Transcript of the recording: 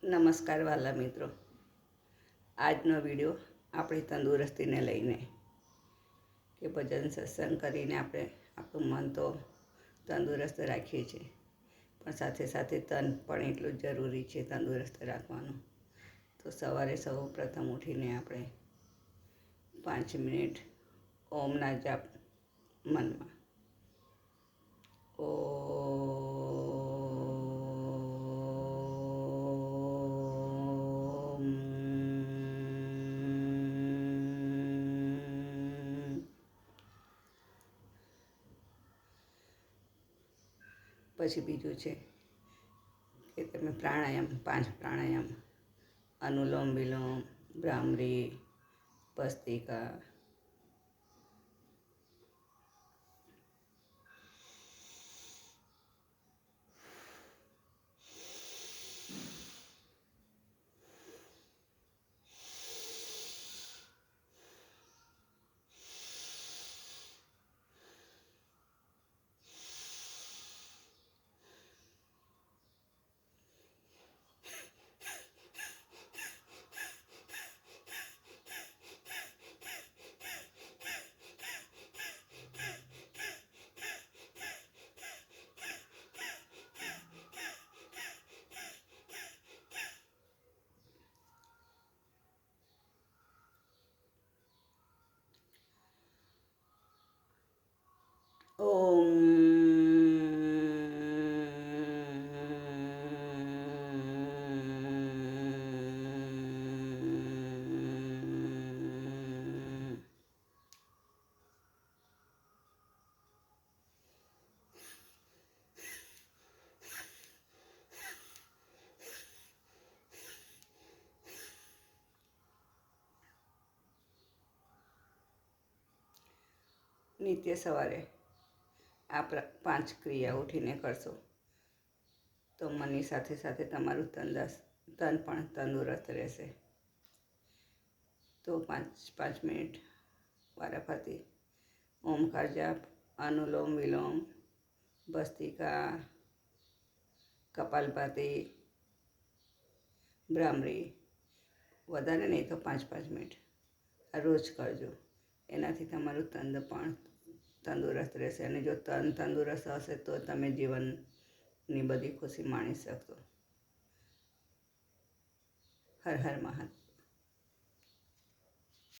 નમસ્કાર વાલા મિત્રો, આજનો વિડીયો આપણી તંદુરસ્તીને લઈને કે ભજન સત્સંગ કરીને આપણે આપણું મન તો તંદુરસ્ત રાખીએ છીએ, પણ સાથે સાથે તન પણ એટલું જ જરૂરી છે તંદુરસ્ત રાખવાનું. તો સવારે સૌ પ્રથમ ઉઠીને આપણે 5 મિનિટ ઓમના જાપ મનમાં પછી બીજું છે કે તમે પ્રાણાયામ 5 પ્રાણાયામ અનુલોમ વિલોમ, ભ્રામરી, ભસ્ત્રિકા, ઓમ. નિત્ય સવારે આ 5 ક્રિયા ઉઠીને કરશો તો મનની સાથે સાથે તમારું તન પણ તંદુરસ્ત રહેશે. તો 5 મિનિટ વારાફરતી ઓમકાર જાપ, અનુલોમ વિલોમ, ભસ્ત્રિકા, કપાલભાતિ, ભ્રામરી, વધારે નહીં તો 5 મિનિટ આ રોજ કરજો. એનાથી તમારું તન પણ તંદુરસ્ત રહેશે, અને જો તન તંદુરસ્ત હશે તો તમે જીવનની બધી ખુશી માણી શકશો. હર હર મહાદેવ.